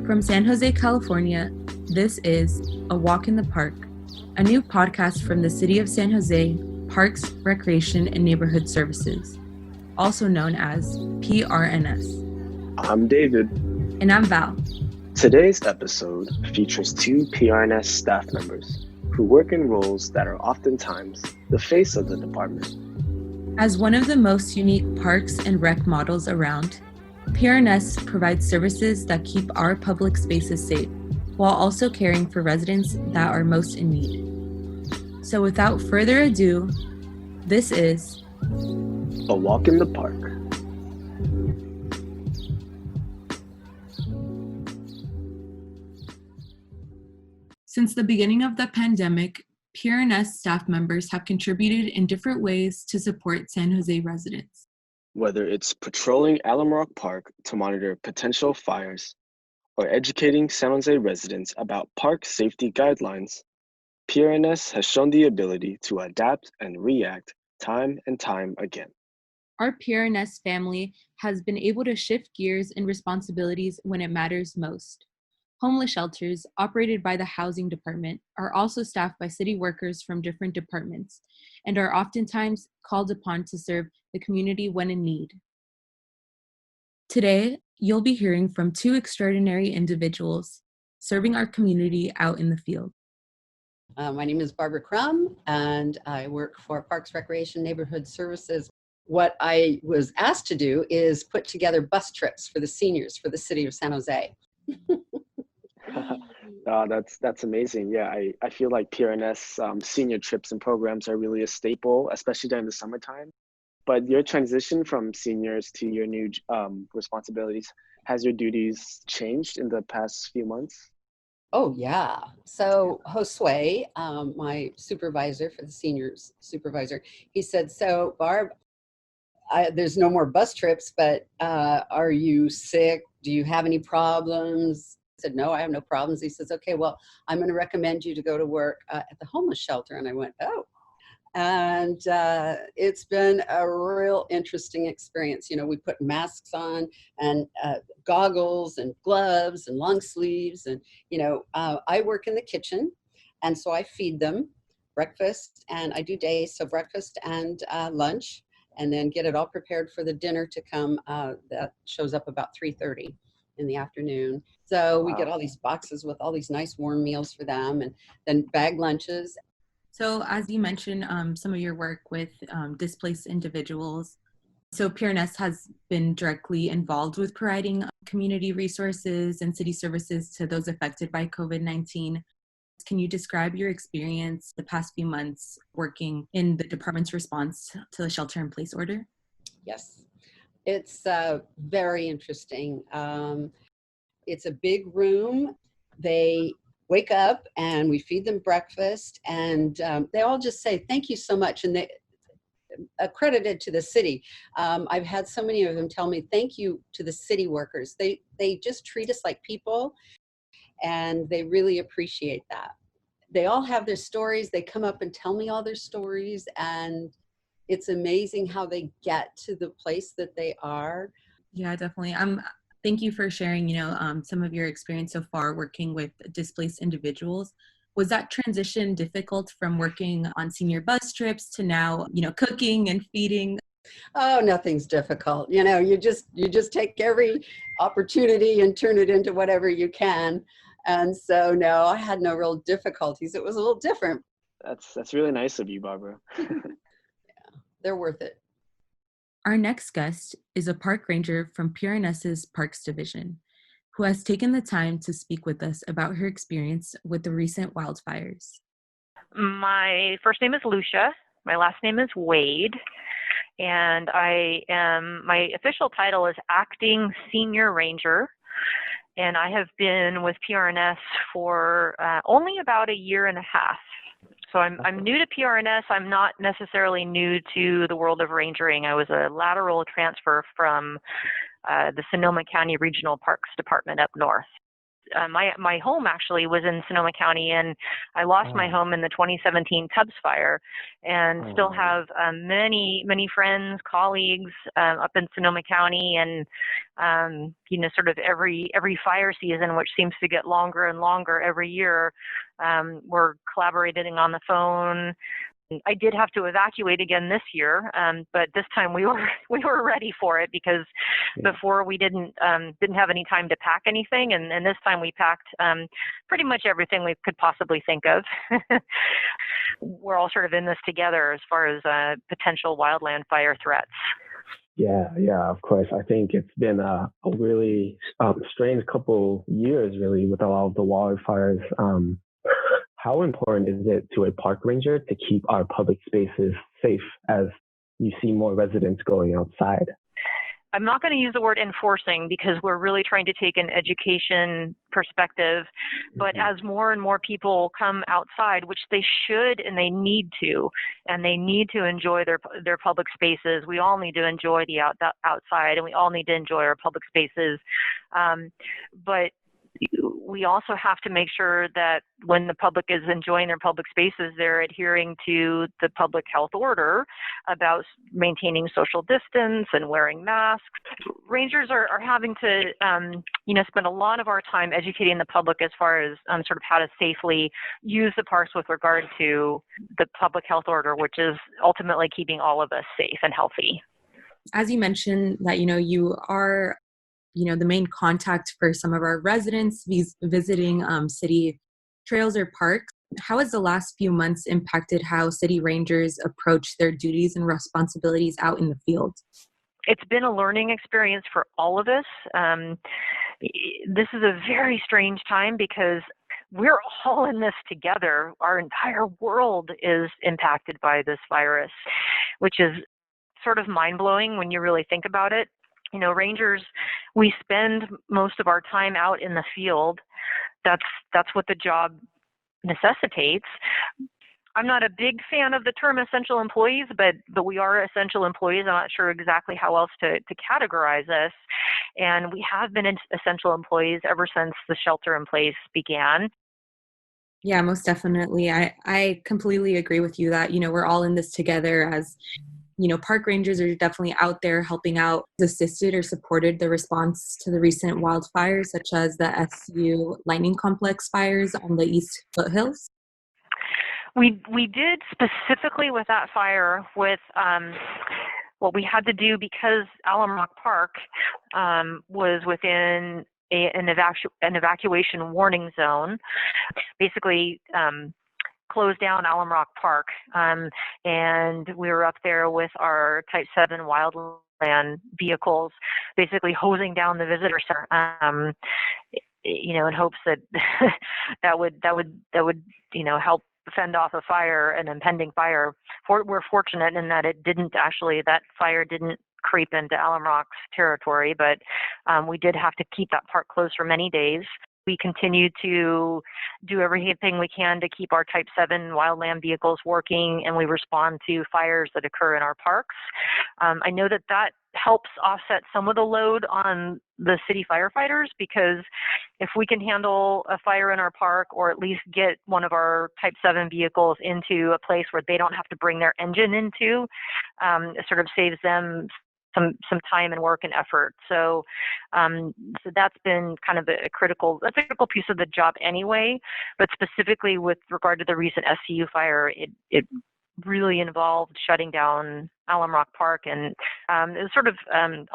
From San Jose, California, this is A Walk in the Park, a new podcast from the City of San Jose Parks, Recreation, and Neighborhood Services, also known as PRNS. I'm David. And I'm Val. Today's episode features two PRNS staff members who work in roles that are oftentimes the face of the department. As one of the most unique parks and rec models around, PRNS provides services that keep our public spaces safe, while also caring for residents that are most in need. So without further ado, this is A Walk in the Park. Since the beginning of the pandemic, PRNS staff members have contributed in different ways to support San Jose residents. Whether it's patrolling Alum Rock Park to monitor potential fires or educating San Jose residents about park safety guidelines, PRNS has shown the ability to adapt and react time and time again. Our PRNS family has been able to shift gears and responsibilities when it matters most. Homeless shelters, operated by the Housing Department, are also staffed by city workers from different departments and are oftentimes called upon to serve the community when in need. Today, you'll be hearing from two extraordinary individuals serving our community out in the field. My name is Barb Crum, and I work for Parks, Recreation, Neighborhood Services. What I was asked to do is put together bus trips for the seniors for the city of San Jose. That's amazing. Yeah, I feel like PRNS senior trips and programs are really a staple, especially during the summertime. But your transition from seniors to your new responsibilities, has your duties changed in the past few months? Oh, yeah. So Josue, my supervisor for the seniors supervisor, he said, so Barb, there's no more bus trips, but are you sick? Do you have any problems? I said, no, I have no problems. He says, okay, well, I'm going to recommend you to go to work at the homeless shelter. And I went, oh. And it's been a real interesting experience. You know, we put masks on and goggles and gloves and long sleeves. And, you know, I work in the kitchen. And so I feed them breakfast, and I do days, so breakfast and lunch, and then get it all prepared for the dinner to come. That shows up about 3:30 in the afternoon. So we get all these boxes with all these nice warm meals for them, and then bag lunches. So as you mentioned, some of your work with displaced individuals. So PRNS has been directly involved with providing community resources and city services to those affected by COVID-19. Can you describe your experience the past few months working in the department's response to the shelter-in-place order? Yes, it's very interesting. It's a big room. They wake up and we feed them breakfast, and they all just say, thank you so much. And they accredited to the city. I've had so many of them tell me, thank you to the city workers. They just treat us like people, and they really appreciate that. They all have their stories. They come up and tell me all their stories, and it's amazing how they get to the place that they are. Yeah, definitely. Thank you for sharing, some of your experience so far working with displaced individuals. Was that transition difficult from working on senior bus trips to now, cooking and feeding? Oh, nothing's difficult. You just take every opportunity and turn it into whatever you can. And so, no, I had no real difficulties. It was a little different. That's really nice of you, Barbara. Yeah, they're worth it. Our next guest is a park ranger from PRNS's Parks Division, who has taken the time to speak with us about her experience with the recent wildfires. My first name is Lucia. My last name is Wade. And my official title is Acting Senior Ranger. And I have been with PRNS for only about a year and a half. So I'm new to PRNS. I'm not necessarily new to the world of rangering. I was a lateral transfer from the Sonoma County Regional Parks Department up north. my home actually was in Sonoma County, and I lost my home in the 2017 Tubbs fire, and still have many friends, colleagues up in Sonoma County, and sort of every fire season, which seems to get longer and longer every year, we're collaborating on the phone. I did have to evacuate again this year, but this time we were ready for it, because before we didn't have any time to pack anything, and this time we packed pretty much everything we could possibly think of. We're all sort of in this together as far as potential wildland fire threats. Yeah, of course. I think it's been a really strange couple years, really, with a lot of the wildfires. How important is it to a park ranger to keep our public spaces safe as you see more residents going outside? I'm not going to use the word enforcing, because we're really trying to take an education perspective. But as more and more people come outside, which they should and they need to enjoy their public spaces. We all need to enjoy the outside, and we all need to enjoy our public spaces. But we also have to make sure that when the public is enjoying their public spaces, they're adhering to the public health order about maintaining social distance and wearing masks. Rangers are having to, spend a lot of our time educating the public as far as sort of how to safely use the parks with regard to the public health order, which is ultimately keeping all of us safe and healthy. As you mentioned that, you are the main contact for some of our residents visiting city trails or parks. How has the last few months impacted how city rangers approach their duties and responsibilities out in the field? It's been a learning experience for all of us. This is a very strange time, because we're all in this together. Our entire world is impacted by this virus, which is sort of mind-blowing when you really think about it. Rangers, we spend most of our time out in the field. That's what the job necessitates. I'm not a big fan of the term essential employees, but we are essential employees. I'm not sure exactly how else to categorize us. And we have been essential employees ever since the shelter in place began. Yeah, most definitely. I completely agree with you that, we're all in this together. As park rangers are definitely out there helping out, assisted or supported the response to the recent wildfires, such as the SU Lightning Complex fires on the East Foothills. We did specifically with that fire with what we had to do, because Alum Rock Park was within an evacuation warning zone. Basically, closed down Alum Rock Park, and we were up there with our Type 7 wildland vehicles, basically hosing down the visitor center, in hopes that that would help fend off a fire, an impending fire. We're fortunate in that that fire didn't creep into Alum Rock's territory, but we did have to keep that park closed for many days. We continue to do everything we can to keep our Type 7 wildland vehicles working, and we respond to fires that occur in our parks. I know that helps offset some of the load on the city firefighters, because if we can handle a fire in our park, or at least get one of our Type 7 vehicles into a place where they don't have to bring their engine into, it sort of saves them some time and work and effort. So that's been kind of a critical piece of the job anyway. But specifically with regard to the recent SCU fire, it really involved shutting down Alum Rock Park, and it was sort of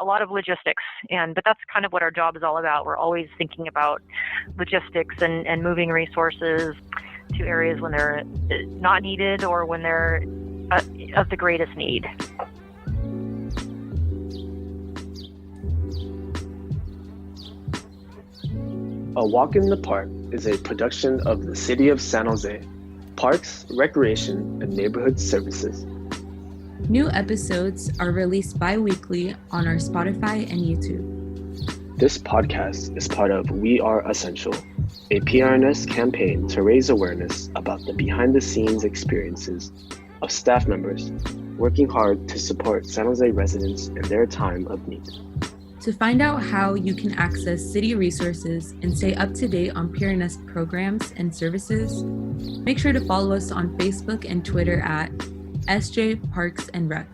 a lot of logistics. But that's kind of what our job is all about. We're always thinking about logistics and moving resources to areas when they're not needed, or when they're of the greatest need. A Walk in the Park is a production of the City of San Jose, Parks, Recreation, and Neighborhood Services. New episodes are released bi-weekly on our Spotify and YouTube. This podcast is part of We Are Essential, a PRNS campaign to raise awareness about the behind-the-scenes experiences of staff members working hard to support San Jose residents in their time of need. To find out how you can access city resources and stay up to date on PRNS programs and services, make sure to follow us on Facebook and Twitter at SJ Parks and Rec.